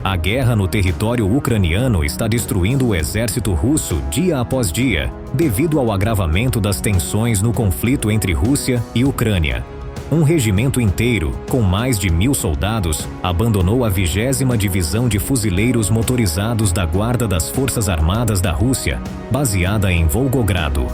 A guerra no território ucraniano está destruindo o exército russo dia após dia, devido ao agravamento das tensões no conflito entre Rússia e Ucrânia. Um regimento inteiro, com mais de 1.000 soldados, abandonou a 20ª Divisão de Fuzileiros Motorizados da Guarda das Forças Armadas da Rússia, baseada em Volgogrado.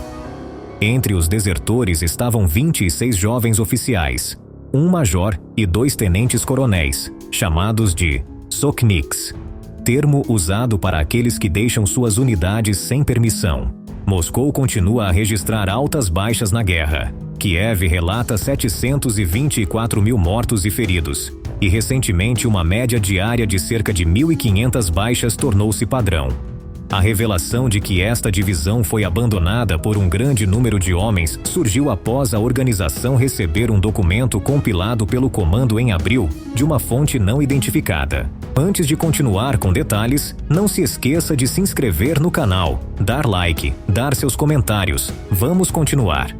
Entre os desertores estavam 26 jovens oficiais, um major e 2 tenentes-coronéis, chamados de Sokniks, termo usado para aqueles que deixam suas unidades sem permissão. Moscou continua a registrar altas baixas na guerra. Kiev relata 724.000 mortos e feridos, e recentemente uma média diária de cerca de 1.500 baixas tornou-se padrão. A revelação de que esta divisão foi abandonada por um grande número de homens surgiu após a organização receber um documento compilado pelo comando em abril, de uma fonte não identificada. Antes de continuar com detalhes, não se esqueça de se inscrever no canal, dar like, dar seus comentários. Vamos continuar.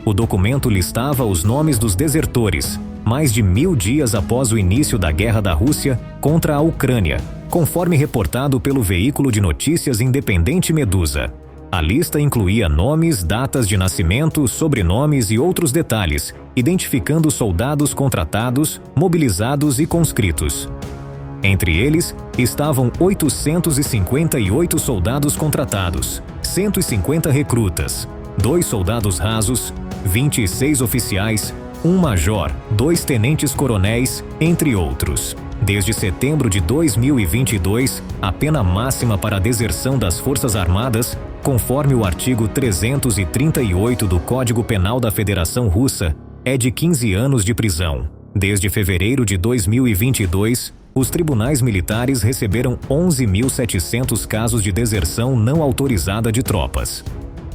O documento listava os nomes dos desertores, mais de 1000 dias após o início da guerra da Rússia contra a Ucrânia, conforme reportado pelo veículo de notícias independente Medusa. A lista incluía nomes, datas de nascimento, sobrenomes e outros detalhes, identificando soldados contratados, mobilizados e conscritos. Entre eles, estavam 858 soldados contratados, 150 recrutas, 2 soldados rasos, 26 oficiais, um major, 2 tenentes-coronéis, entre outros. Desde setembro de 2022, a pena máxima para a deserção das Forças Armadas, conforme o artigo 338 do Código Penal da Federação Russa, é de 15 anos de prisão. Desde fevereiro de 2022, os tribunais militares receberam 11.700 casos de deserção não autorizada de tropas.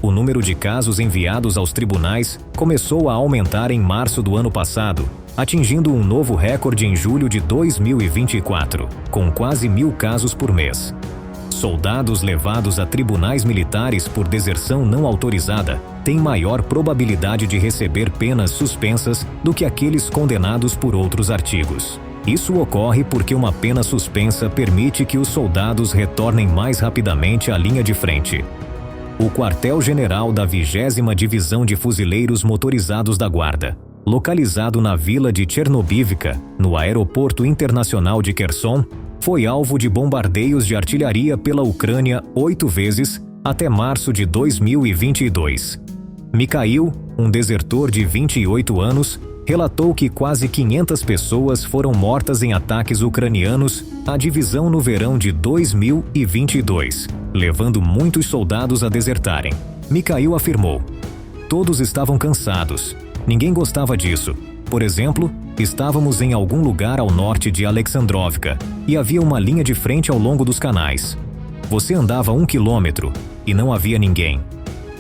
O número de casos enviados aos tribunais começou a aumentar em março do ano passado, atingindo um novo recorde em julho de 2024, com quase 1.000 casos por mês. Soldados levados a tribunais militares por deserção não autorizada têm maior probabilidade de receber penas suspensas do que aqueles condenados por outros artigos. Isso ocorre porque uma pena suspensa permite que os soldados retornem mais rapidamente à linha de frente. O quartel-general da 20ª Divisão de Fuzileiros Motorizados da Guarda, localizado na vila de Chernobivka, no aeroporto internacional de Kherson, foi alvo de bombardeios de artilharia pela Ucrânia 8 vezes até março de 2022. Mikhail, um desertor de 28 anos, relatou que quase 500 pessoas foram mortas em ataques ucranianos à divisão no verão de 2022, levando muitos soldados a desertarem. Mikhail afirmou: "Todos estavam cansados. Ninguém gostava disso. Por exemplo, estávamos em algum lugar ao norte de Alexandrovka e havia uma linha de frente ao longo dos canais. Você andava 1 quilômetro e não havia ninguém.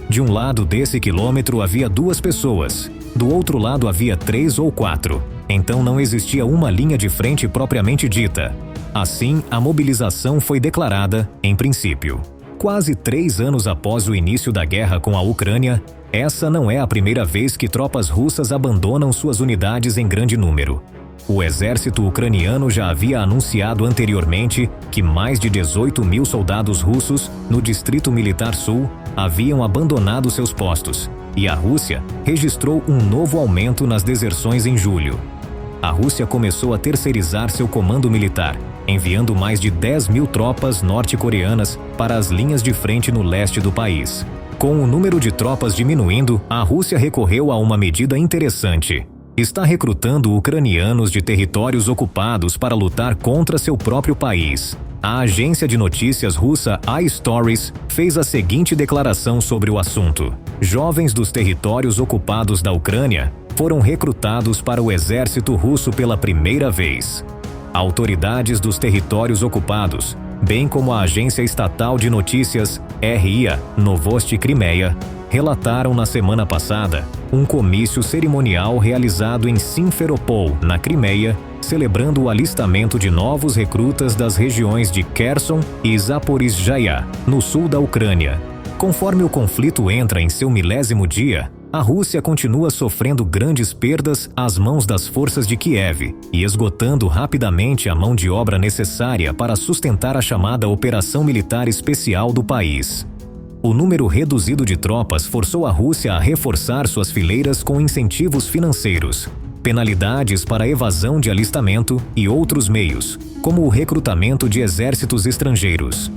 De um lado desse quilômetro havia 2 pessoas, do outro lado havia 3 ou 4. Então não existia uma linha de frente propriamente dita. Assim, a mobilização foi declarada, em princípio." Quase 3 anos após o início da guerra com a Ucrânia, essa não é a primeira vez que tropas russas abandonam suas unidades em grande número. O exército ucraniano já havia anunciado anteriormente que mais de 18.000 soldados russos, no Distrito Militar Sul, haviam abandonado seus postos, e a Rússia registrou um novo aumento nas deserções em julho. A Rússia começou a terceirizar seu comando militar, enviando mais de 10.000 tropas norte-coreanas para as linhas de frente no leste do país. Com o número de tropas diminuindo, a Rússia recorreu a uma medida interessante. Está recrutando ucranianos de territórios ocupados para lutar contra seu próprio país. A agência de notícias russa iStories fez a seguinte declaração sobre o assunto: "Jovens dos territórios ocupados da Ucrânia foram recrutados para o exército russo pela primeira vez." Autoridades dos territórios ocupados, bem como a agência estatal de notícias RIA Novosti Crimeia, relataram na semana passada um comício cerimonial realizado em Simferopol, na Crimeia, celebrando o alistamento de novos recrutas das regiões de Kherson e Zaporizhzhia, no sul da Ucrânia. Conforme o conflito entra em seu 1000º dia, a Rússia continua sofrendo grandes perdas às mãos das forças de Kiev e esgotando rapidamente a mão de obra necessária para sustentar a chamada Operação Militar Especial do país. O número reduzido de tropas forçou a Rússia a reforçar suas fileiras com incentivos financeiros, penalidades para evasão de alistamento e outros meios, como o recrutamento de exércitos estrangeiros.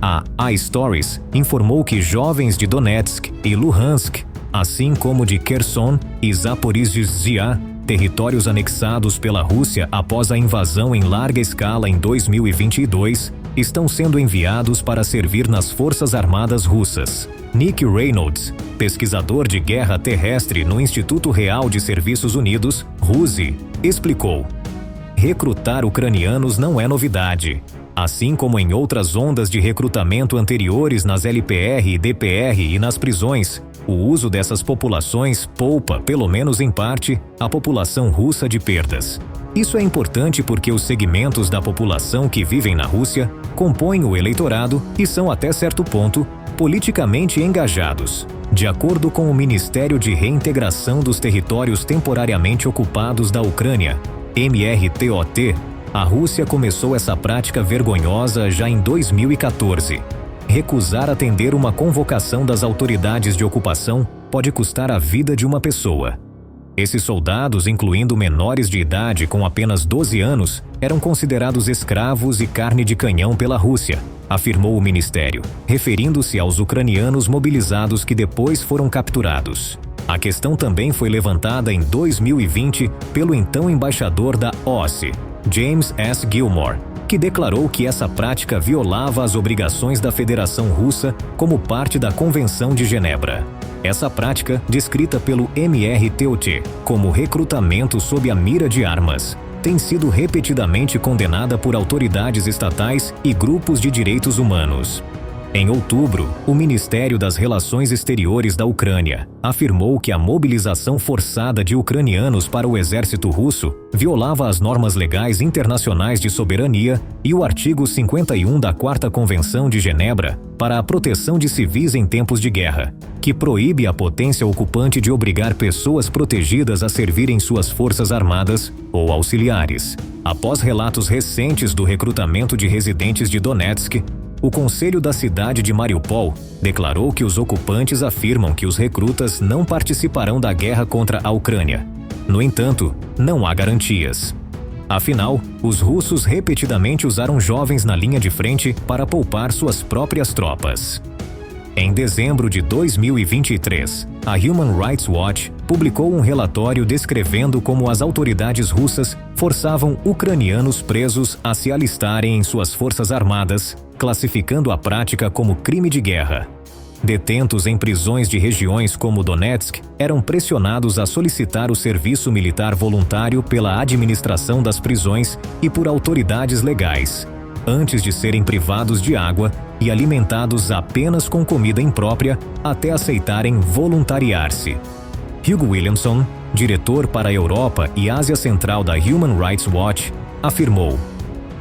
A iStories informou que jovens de Donetsk e Luhansk, assim como de Kherson e Zaporizhzhia, territórios anexados pela Rússia após a invasão em larga escala em 2022, estão sendo enviados para servir nas Forças Armadas Russas. Nick Reynolds, pesquisador de guerra terrestre no Instituto Real de Serviços Unidos, RUSI, explicou: recrutar ucranianos não é novidade. Assim como em outras ondas de recrutamento anteriores nas LPR e DPR e nas prisões, o uso dessas populações poupa, pelo menos em parte, a população russa de perdas. Isso é importante porque os segmentos da população que vivem na Rússia compõem o eleitorado e são, até certo ponto, politicamente engajados. De acordo com o Ministério de Reintegração dos Territórios Temporariamente Ocupados da Ucrânia, MRTOT, a Rússia começou essa prática vergonhosa já em 2014. Recusar atender uma convocação das autoridades de ocupação pode custar a vida de uma pessoa. Esses soldados, incluindo menores de idade com apenas 12 anos, eram considerados escravos e carne de canhão pela Rússia, afirmou o ministério, referindo-se aos ucranianos mobilizados que depois foram capturados. A questão também foi levantada em 2020 pelo então embaixador da OSCE, James S. Gilmore, que declarou que essa prática violava as obrigações da Federação Russa como parte da Convenção de Genebra. Essa prática, descrita pelo MRTOT como recrutamento sob a mira de armas, tem sido repetidamente condenada por autoridades estatais e grupos de direitos humanos. Em outubro, o Ministério das Relações Exteriores da Ucrânia afirmou que a mobilização forçada de ucranianos para o exército russo violava as normas legais internacionais de soberania e o artigo 51 da 4ª Convenção de Genebra para a proteção de civis em tempos de guerra, que proíbe a potência ocupante de obrigar pessoas protegidas a servir em suas forças armadas ou auxiliares. Após relatos recentes do recrutamento de residentes de Donetsk, o Conselho da cidade de Mariupol declarou que os ocupantes afirmam que os recrutas não participarão da guerra contra a Ucrânia. No entanto, não há garantias. Afinal, os russos repetidamente usaram jovens na linha de frente para poupar suas próprias tropas. Em dezembro de 2023, a Human Rights Watch publicou um relatório descrevendo como as autoridades russas forçavam ucranianos presos a se alistarem em suas forças armadas, classificando a prática como crime de guerra. Detentos em prisões de regiões como Donetsk eram pressionados a solicitar o serviço militar voluntário pela administração das prisões e por autoridades legais, antes de serem privados de água e alimentados apenas com comida imprópria até aceitarem voluntariar-se. Hugh Williamson, diretor para a Europa e Ásia Central da Human Rights Watch, afirmou: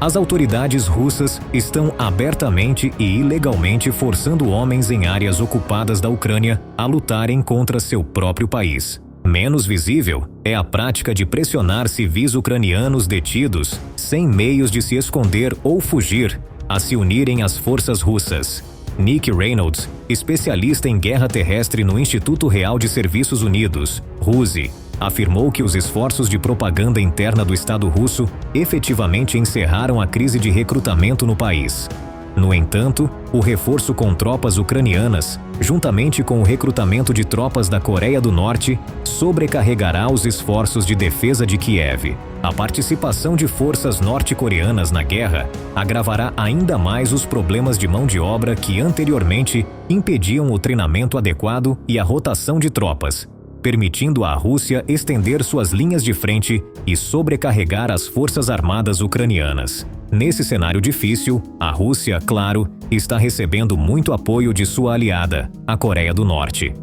as autoridades russas estão abertamente e ilegalmente forçando homens em áreas ocupadas da Ucrânia a lutarem contra seu próprio país. Menos visível é a prática de pressionar civis ucranianos detidos, sem meios de se esconder ou fugir, a se unirem às forças russas. Nick Reynolds, especialista em guerra terrestre no Instituto Real de Serviços Unidos, RUSI, afirmou que os esforços de propaganda interna do Estado russo efetivamente encerraram a crise de recrutamento no país. No entanto, o reforço com tropas ucranianas, juntamente com o recrutamento de tropas da Coreia do Norte, sobrecarregará os esforços de defesa de Kiev. A participação de forças norte-coreanas na guerra agravará ainda mais os problemas de mão de obra que anteriormente impediam o treinamento adequado e a rotação de tropas, permitindo à Rússia estender suas linhas de frente e sobrecarregar as forças armadas ucranianas. Nesse cenário difícil, a Rússia, claro, está recebendo muito apoio de sua aliada, a Coreia do Norte.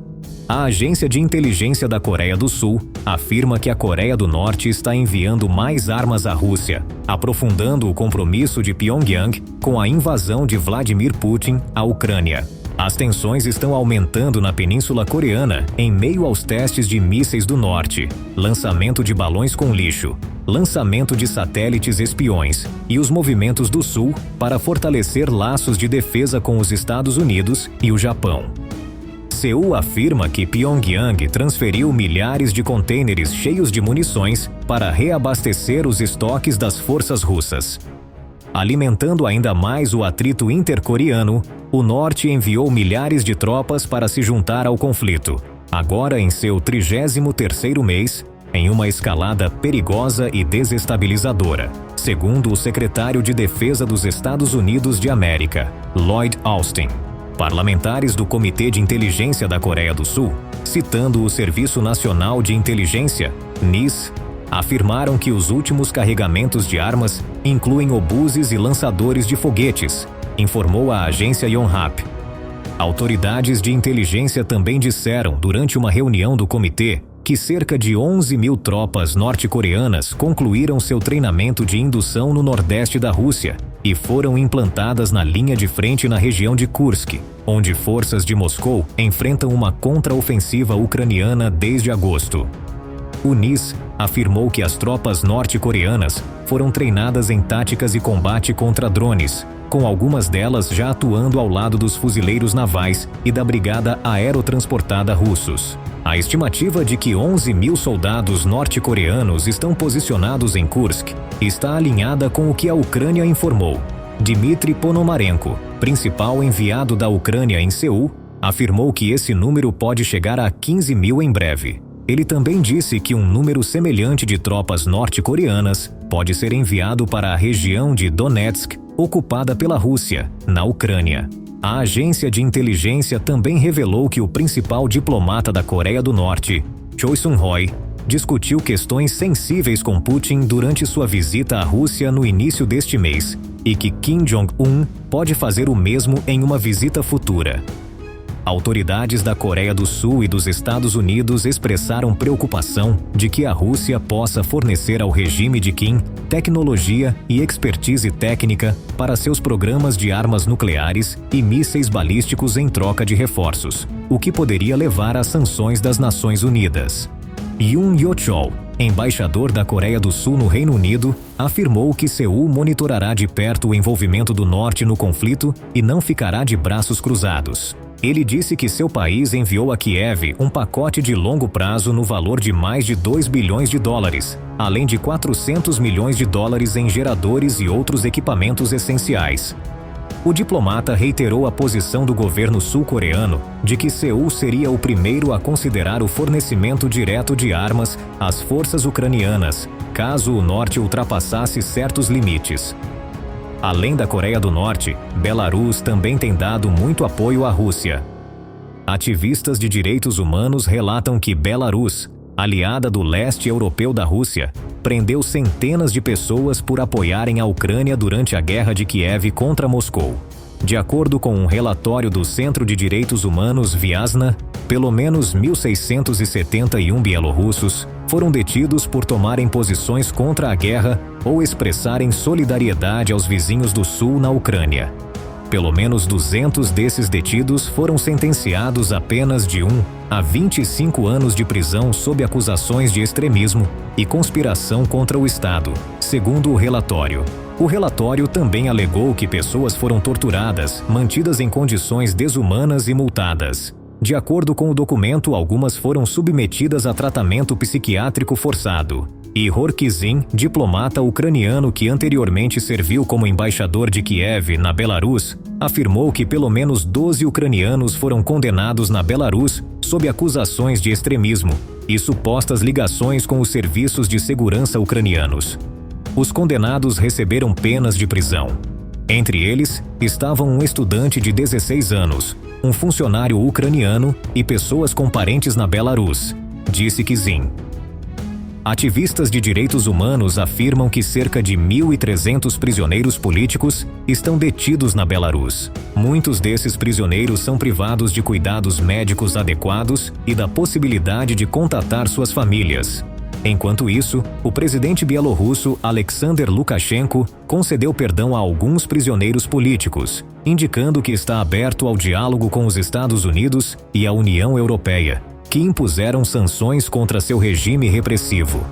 A Agência de Inteligência da Coreia do Sul afirma que a Coreia do Norte está enviando mais armas à Rússia, aprofundando o compromisso de Pyongyang com a invasão de Vladimir Putin à Ucrânia. As tensões estão aumentando na Península Coreana em meio aos testes de mísseis do norte, lançamento de balões com lixo, lançamento de satélites espiões e os movimentos do sul para fortalecer laços de defesa com os Estados Unidos e o Japão. Seul afirma que Pyongyang transferiu milhares de contêineres cheios de munições para reabastecer os estoques das forças russas. Alimentando ainda mais o atrito intercoreano, o norte enviou milhares de tropas para se juntar ao conflito, agora em seu 33º mês, em uma escalada perigosa e desestabilizadora, segundo o secretário de Defesa dos Estados Unidos de América, Lloyd Austin. Parlamentares do Comitê de Inteligência da Coreia do Sul, citando o Serviço Nacional de Inteligência, NIS, afirmaram que os últimos carregamentos de armas incluem obuses e lançadores de foguetes, informou a agência Yonhap. Autoridades de inteligência também disseram durante uma reunião do comitê que cerca de 11.000 tropas norte-coreanas concluíram seu treinamento de indução no nordeste da Rússia e foram implantadas na linha de frente na região de Kursk, onde forças de Moscou enfrentam uma contraofensiva ucraniana desde agosto. O NIS afirmou que as tropas norte-coreanas foram treinadas em táticas e combate contra drones, com algumas delas já atuando ao lado dos fuzileiros navais e da Brigada Aerotransportada russos. A estimativa de que 11.000 soldados norte-coreanos estão posicionados em Kursk está alinhada com o que a Ucrânia informou. Dmitry Ponomarenko, principal enviado da Ucrânia em Seul, afirmou que esse número pode chegar a 15.000 em breve. Ele também disse que um número semelhante de tropas norte-coreanas pode ser enviado para a região de Donetsk, ocupada pela Rússia, na Ucrânia. A agência de inteligência também revelou que o principal diplomata da Coreia do Norte, Choi Sun-hoi, discutiu questões sensíveis com Putin durante sua visita à Rússia no início deste mês e que Kim Jong-un pode fazer o mesmo em uma visita futura. Autoridades da Coreia do Sul e dos Estados Unidos expressaram preocupação de que a Rússia possa fornecer ao regime de Kim tecnologia e expertise técnica para seus programas de armas nucleares e mísseis balísticos em troca de reforços, o que poderia levar a sanções das Nações Unidas. Yoon Yo-chol, embaixador da Coreia do Sul no Reino Unido, afirmou que Seul monitorará de perto o envolvimento do Norte no conflito e não ficará de braços cruzados. Ele disse que seu país enviou a Kiev um pacote de longo prazo no valor de mais de 2 bilhões de dólares, além de 400 milhões de dólares em geradores e outros equipamentos essenciais. O diplomata reiterou a posição do governo sul-coreano de que Seul seria o primeiro a considerar o fornecimento direto de armas às forças ucranianas, caso o norte ultrapassasse certos limites. Além da Coreia do Norte, Belarus também tem dado muito apoio à Rússia. Ativistas de direitos humanos relatam que Belarus, aliada do leste europeu da Rússia, prendeu centenas de pessoas por apoiarem a Ucrânia durante a guerra de Kiev contra Moscou. De acordo com um relatório do Centro de Direitos Humanos Viasna, pelo menos 1.671 bielorrussos foram detidos por tomarem posições contra a guerra ou expressarem solidariedade aos vizinhos do sul na Ucrânia. Pelo menos 200 desses detidos foram sentenciados a penas de 1 a 25 anos de prisão sob acusações de extremismo e conspiração contra o Estado, segundo o relatório. O relatório também alegou que pessoas foram torturadas, mantidas em condições desumanas e multadas. De acordo com o documento, algumas foram submetidas a tratamento psiquiátrico forçado. Ihor Kizin, diplomata ucraniano que anteriormente serviu como embaixador de Kiev na Belarus, afirmou que pelo menos 12 ucranianos foram condenados na Belarus sob acusações de extremismo e supostas ligações com os serviços de segurança ucranianos. Os condenados receberam penas de prisão. Entre eles, estavam um estudante de 16 anos, um funcionário ucraniano e pessoas com parentes na Belarus, disse Kizin. Ativistas de direitos humanos afirmam que cerca de 1.300 prisioneiros políticos estão detidos na Belarus. Muitos desses prisioneiros são privados de cuidados médicos adequados e da possibilidade de contatar suas famílias. Enquanto isso, o presidente bielorrusso Alexander Lukashenko concedeu perdão a alguns prisioneiros políticos, indicando que está aberto ao diálogo com os Estados Unidos e a União Europeia, que impuseram sanções contra seu regime repressivo.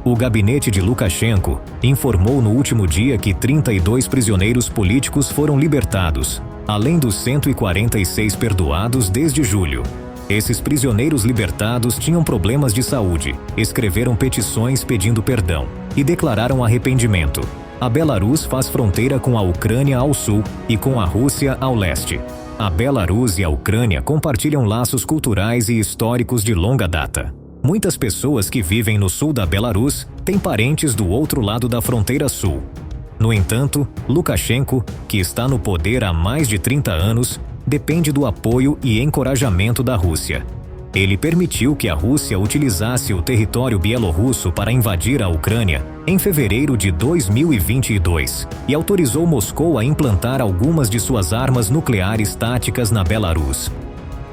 O gabinete de Lukashenko informou no último dia que 32 prisioneiros políticos foram libertados, além dos 146 perdoados desde julho. Esses prisioneiros libertados tinham problemas de saúde, escreveram petições pedindo perdão e declararam arrependimento. A Belarus faz fronteira com a Ucrânia ao sul e com a Rússia ao leste. A Belarus e a Ucrânia compartilham laços culturais e históricos de longa data. Muitas pessoas que vivem no sul da Belarus têm parentes do outro lado da fronteira sul. No entanto, Lukashenko, que está no poder há mais de 30 anos, depende do apoio e encorajamento da Rússia. Ele permitiu que a Rússia utilizasse o território bielorrusso para invadir a Ucrânia em fevereiro de 2022 e autorizou Moscou a implantar algumas de suas armas nucleares táticas na Belarus.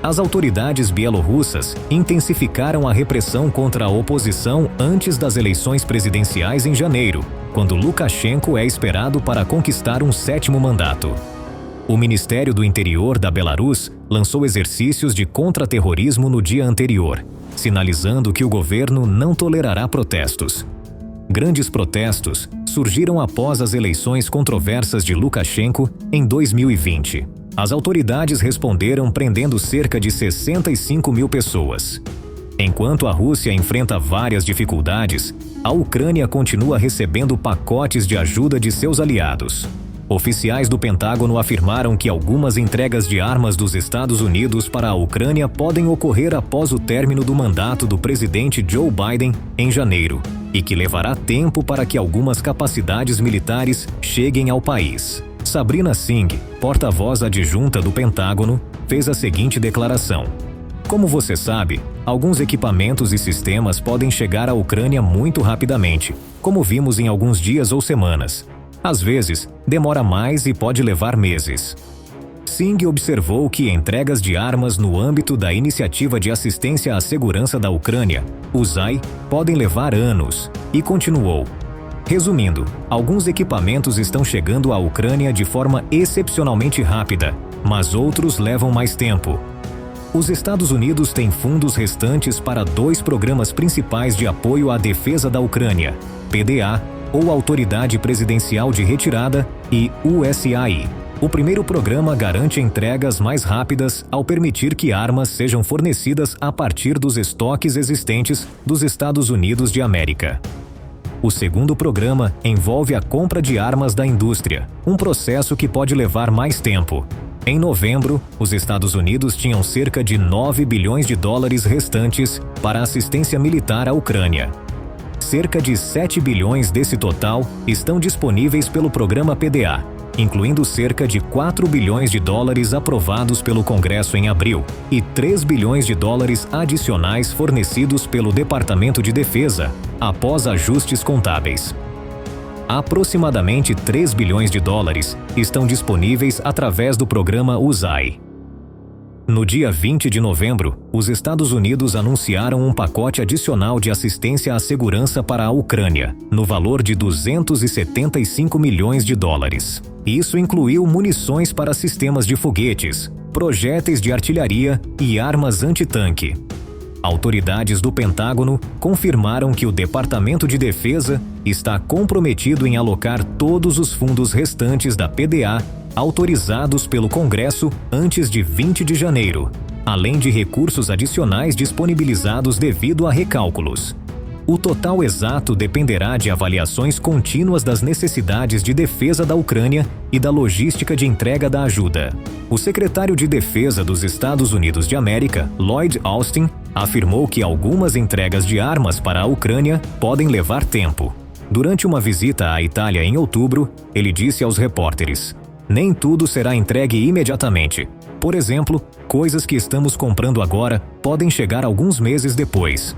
As autoridades bielorrussas intensificaram a repressão contra a oposição antes das eleições presidenciais em janeiro, quando Lukashenko é esperado para conquistar um 7º mandato. O Ministério do Interior da Belarus lançou exercícios de contra-terrorismo no dia anterior, sinalizando que o governo não tolerará protestos. Grandes protestos surgiram após as eleições controversas de Lukashenko em 2020. As autoridades responderam prendendo cerca de 65 mil pessoas. Enquanto a Rússia enfrenta várias dificuldades, a Ucrânia continua recebendo pacotes de ajuda de seus aliados. Oficiais do Pentágono afirmaram que algumas entregas de armas dos Estados Unidos para a Ucrânia podem ocorrer após o término do mandato do presidente Joe Biden em janeiro, e que levará tempo para que algumas capacidades militares cheguem ao país. Sabrina Singh, porta-voz adjunta do Pentágono, fez a seguinte declaração: "Como você sabe, alguns equipamentos e sistemas podem chegar à Ucrânia muito rapidamente, como vimos em alguns dias ou semanas. Às vezes, demora mais e pode levar meses." Singh observou que entregas de armas no âmbito da Iniciativa de Assistência à Segurança da Ucrânia, USAI, podem levar anos, e continuou: "Resumindo, alguns equipamentos estão chegando à Ucrânia de forma excepcionalmente rápida, mas outros levam mais tempo." Os Estados Unidos têm fundos restantes para 2 programas principais de apoio à defesa da Ucrânia, PDA, ou Autoridade Presidencial de Retirada, e USAI. O primeiro programa garante entregas mais rápidas ao permitir que armas sejam fornecidas a partir dos estoques existentes dos Estados Unidos de América. O segundo programa envolve a compra de armas da indústria, um processo que pode levar mais tempo. Em novembro, os Estados Unidos tinham cerca de 9 bilhões de dólares restantes para assistência militar à Ucrânia. Cerca de 7 bilhões desse total estão disponíveis pelo programa PDA, incluindo cerca de 4 bilhões de dólares aprovados pelo Congresso em abril e 3 bilhões de dólares adicionais fornecidos pelo Departamento de Defesa, após ajustes contábeis. Aproximadamente 3 bilhões de dólares estão disponíveis através do programa USAI. No dia 20 de novembro, os Estados Unidos anunciaram um pacote adicional de assistência à segurança para a Ucrânia, no valor de 275 milhões de dólares. Isso incluiu munições para sistemas de foguetes, projéteis de artilharia e armas antitanque. Autoridades do Pentágono confirmaram que o Departamento de Defesa está comprometido em alocar todos os fundos restantes da PDA autorizados pelo Congresso antes de 20 de janeiro, além de recursos adicionais disponibilizados devido a recálculos. O total exato dependerá de avaliações contínuas das necessidades de defesa da Ucrânia e da logística de entrega da ajuda. O secretário de Defesa dos Estados Unidos de América, Lloyd Austin, afirmou que algumas entregas de armas para a Ucrânia podem levar tempo. Durante uma visita à Itália em outubro, ele disse aos repórteres: "Nem tudo será entregue imediatamente. Por exemplo, coisas que estamos comprando agora podem chegar alguns meses depois."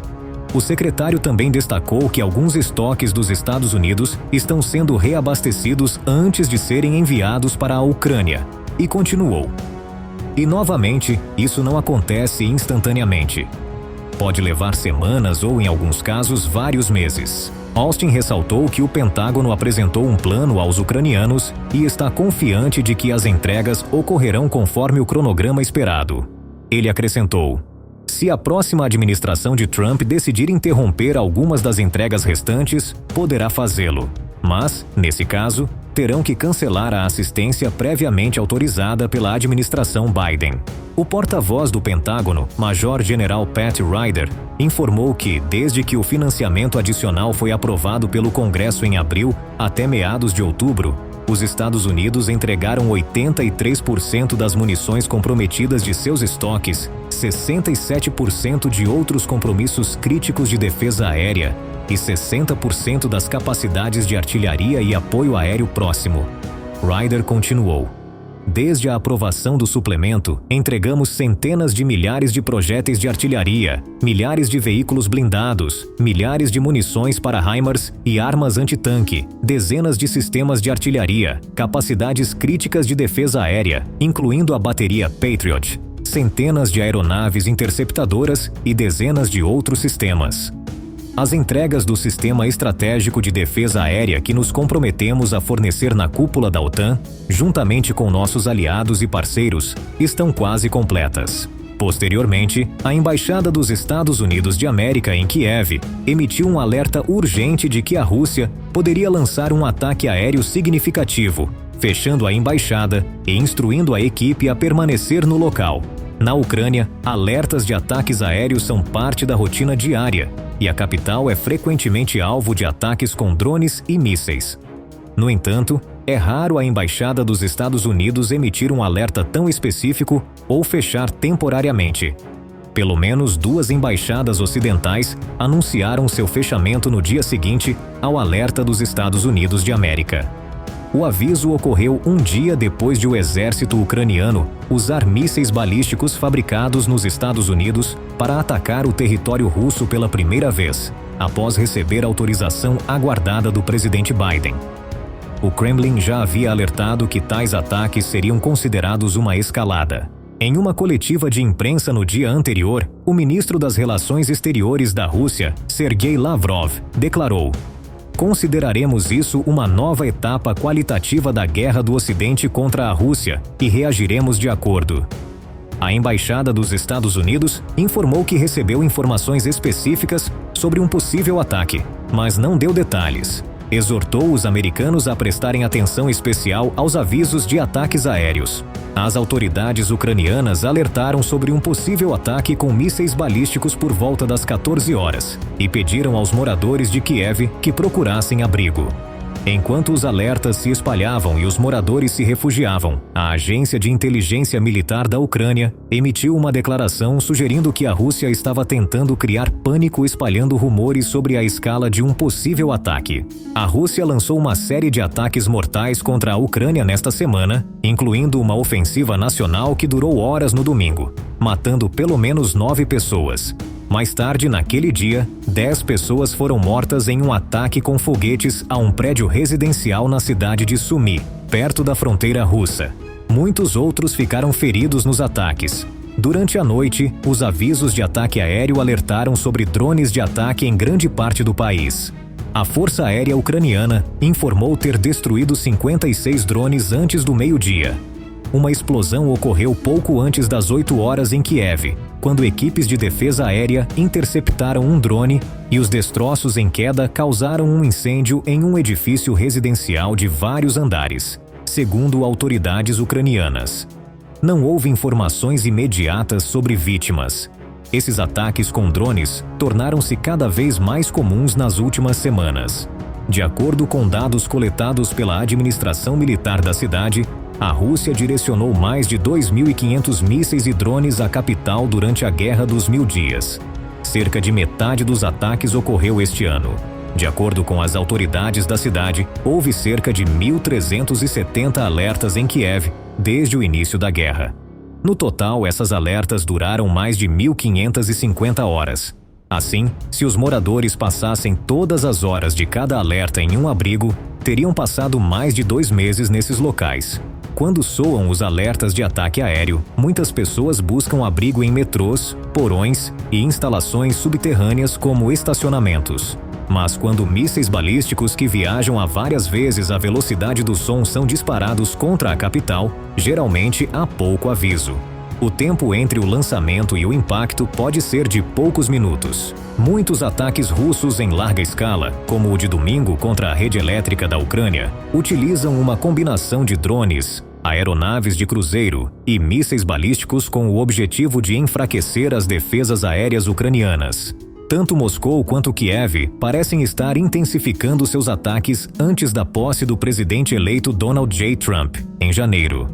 O secretário também destacou que alguns estoques dos Estados Unidos estão sendo reabastecidos antes de serem enviados para a Ucrânia, e continuou: "E novamente, isso não acontece instantaneamente. pode levar semanas ou, em alguns casos, vários meses. Austin ressaltou que o Pentágono apresentou um plano aos ucranianos e está confiante de que as entregas ocorrerão conforme o cronograma esperado. Ele acrescentou: se a próxima administração de Trump decidir interromper algumas das entregas restantes, poderá fazê-lo. Mas, nesse caso, terão que cancelar a assistência previamente autorizada pela administração Biden. O porta-voz do Pentágono, Major-General Pat Ryder, informou que, desde que o financiamento adicional foi aprovado pelo Congresso em abril até meados de outubro, os Estados Unidos entregaram 83% das munições comprometidas de seus estoques, 67% de outros compromissos críticos de defesa aérea e 60% das capacidades de artilharia e apoio aéreo próximo. Ryder continuou: desde a aprovação do suplemento, entregamos centenas de milhares de projéteis de artilharia, milhares de veículos blindados, milhares de munições para HIMARS e armas antitanque, dezenas de sistemas de artilharia, capacidades críticas de defesa aérea, incluindo a bateria Patriot, centenas de aeronaves interceptadoras e dezenas de outros sistemas. As entregas do Sistema Estratégico de Defesa Aérea que nos comprometemos a fornecer na cúpula da OTAN, juntamente com nossos aliados e parceiros, estão quase completas. Posteriormente, a Embaixada dos Estados Unidos de América em Kiev emitiu um alerta urgente de que a Rússia poderia lançar um ataque aéreo significativo, fechando a embaixada e instruindo a equipe a permanecer no local. Na Ucrânia, alertas de ataques aéreos são parte da rotina diária, e a capital é frequentemente alvo de ataques com drones e mísseis. No entanto, é raro a Embaixada dos Estados Unidos emitir um alerta tão específico ou fechar temporariamente. Pelo menos 2 embaixadas ocidentais anunciaram seu fechamento no dia seguinte ao alerta dos Estados Unidos de América. O aviso ocorreu um dia depois de o exército ucraniano usar mísseis balísticos fabricados nos Estados Unidos para atacar o território russo pela primeira vez, após receber autorização aguardada do presidente Biden. O Kremlin já havia alertado que tais ataques seriam considerados uma escalada. Em uma coletiva de imprensa no dia anterior, o ministro das Relações Exteriores da Rússia, Sergei Lavrov, declarou: consideraremos isso uma nova etapa qualitativa da guerra do Ocidente contra a Rússia e reagiremos de acordo. A Embaixada dos Estados Unidos informou que recebeu informações específicas sobre um possível ataque, mas não deu detalhes. Exortou os americanos a prestarem atenção especial aos avisos de ataques aéreos. As autoridades ucranianas alertaram sobre um possível ataque com mísseis balísticos por volta das 14 horas e pediram aos moradores de Kiev que procurassem abrigo. Enquanto os alertas se espalhavam e os moradores se refugiavam, a Agência de Inteligência Militar da Ucrânia emitiu uma declaração sugerindo que a Rússia estava tentando criar pânico espalhando rumores sobre a escala de um possível ataque. A Rússia lançou uma série de ataques mortais contra a Ucrânia nesta semana, incluindo uma ofensiva nacional que durou horas no domingo, matando pelo menos 9 pessoas. Mais tarde, naquele dia, 10 pessoas foram mortas em um ataque com foguetes a um prédio residencial na cidade de Sumy, perto da fronteira russa. Muitos outros ficaram feridos nos ataques. Durante a noite, os avisos de ataque aéreo alertaram sobre drones de ataque em grande parte do país. A Força Aérea Ucraniana informou ter destruído 56 drones antes do meio-dia. Uma explosão ocorreu pouco antes das 8 horas em Kiev, quando equipes de defesa aérea interceptaram um drone e os destroços em queda causaram um incêndio em um edifício residencial de vários andares, segundo autoridades ucranianas. Não houve informações imediatas sobre vítimas. Esses ataques com drones tornaram-se cada vez mais comuns nas últimas semanas. De acordo com dados coletados pela administração militar da cidade, a Rússia direcionou mais de 2.500 mísseis e drones à capital durante a Guerra dos 1000 Dias. Cerca de metade dos ataques ocorreu este ano. De acordo com as autoridades da cidade, houve cerca de 1.370 alertas em Kiev desde o início da guerra. No total, essas alertas duraram mais de 1.550 horas. Assim, se os moradores passassem todas as horas de cada alerta em um abrigo, teriam passado mais de 2 meses nesses locais. Quando soam os alertas de ataque aéreo, muitas pessoas buscam abrigo em metrôs, porões e instalações subterrâneas como estacionamentos. Mas quando mísseis balísticos que viajam a várias vezes a velocidade do som são disparados contra a capital, geralmente há pouco aviso. O tempo entre o lançamento e o impacto pode ser de poucos minutos. Muitos ataques russos em larga escala, como o de domingo contra a rede elétrica da Ucrânia, utilizam uma combinação de drones, aeronaves de cruzeiro e mísseis balísticos com o objetivo de enfraquecer as defesas aéreas ucranianas. Tanto Moscou quanto Kiev parecem estar intensificando seus ataques antes da posse do presidente eleito Donald J. Trump, em janeiro.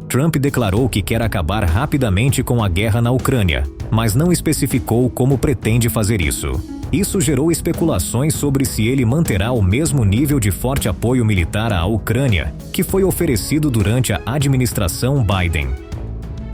Trump declarou que quer acabar rapidamente com a guerra na Ucrânia, mas não especificou como pretende fazer isso. Isso gerou especulações sobre se ele manterá o mesmo nível de forte apoio militar à Ucrânia que foi oferecido durante a administração Biden.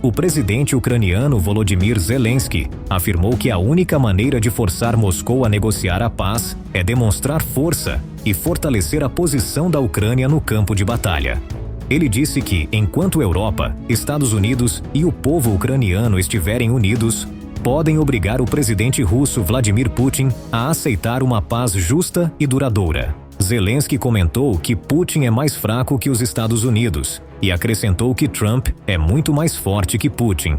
O presidente ucraniano Volodymyr Zelensky afirmou que a única maneira de forçar Moscou a negociar a paz é demonstrar força e fortalecer a posição da Ucrânia no campo de batalha. Ele disse que, enquanto Europa, Estados Unidos e o povo ucraniano estiverem unidos, podem obrigar o presidente russo Vladimir Putin a aceitar uma paz justa e duradoura. Zelensky comentou que Putin é mais fraco que os Estados Unidos e acrescentou que Trump é muito mais forte que Putin.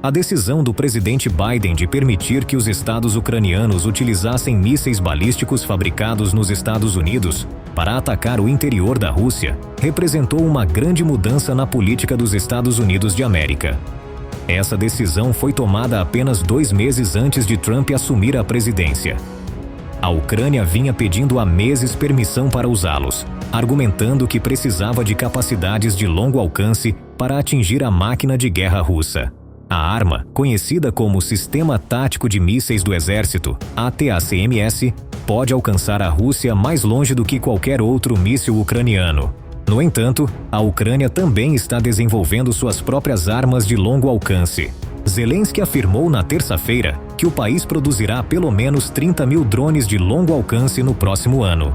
A decisão do presidente Biden de permitir que os estados ucranianos utilizassem mísseis balísticos fabricados nos Estados Unidos para atacar o interior da Rússia representou uma grande mudança na política dos Estados Unidos de América. Essa decisão foi tomada apenas 2 meses antes de Trump assumir a presidência. A Ucrânia vinha pedindo há meses permissão para usá-los, argumentando que precisava de capacidades de longo alcance para atingir a máquina de guerra russa. A arma, conhecida como Sistema Tático de Mísseis do Exército, ATACMS, pode alcançar a Rússia mais longe do que qualquer outro míssil ucraniano. No entanto, a Ucrânia também está desenvolvendo suas próprias armas de longo alcance. Zelensky afirmou na terça-feira que o país produzirá pelo menos 30 mil drones de longo alcance no próximo ano.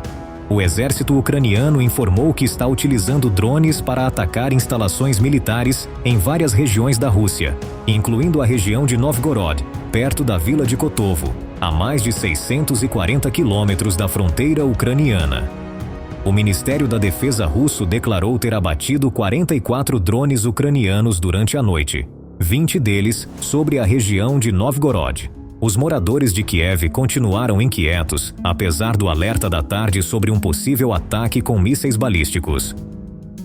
O exército ucraniano informou que está utilizando drones para atacar instalações militares em várias regiões da Rússia, incluindo a região de Novgorod, perto da vila de Kotovo, a mais de 640 quilômetros da fronteira ucraniana. O Ministério da Defesa russo declarou ter abatido 44 drones ucranianos durante a noite, 20 deles sobre a região de Novgorod. Os moradores de Kiev continuaram inquietos, apesar do alerta da tarde sobre um possível ataque com mísseis balísticos.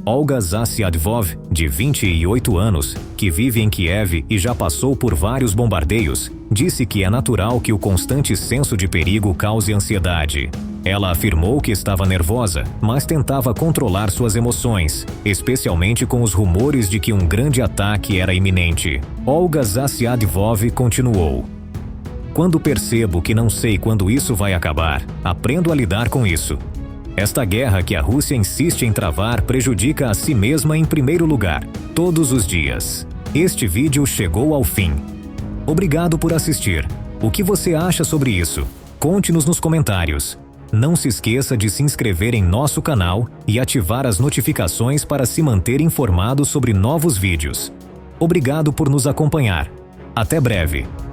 Olga Zasyadvov, de 28 anos, que vive em Kiev e já passou por vários bombardeios, disse que é natural que o constante senso de perigo cause ansiedade. Ela afirmou que estava nervosa, mas tentava controlar suas emoções, especialmente com os rumores de que um grande ataque era iminente. Olga Zasyadvov continuou: "Quando percebo que não sei quando isso vai acabar, aprendo a lidar com isso. Esta guerra que a Rússia insiste em travar prejudica a si mesma em primeiro lugar, todos os dias." Este vídeo chegou ao fim. Obrigado por assistir. O que você acha sobre isso? Conte-nos nos comentários. Não se esqueça de se inscrever em nosso canal e ativar as notificações para se manter informado sobre novos vídeos. Obrigado por nos acompanhar. Até breve.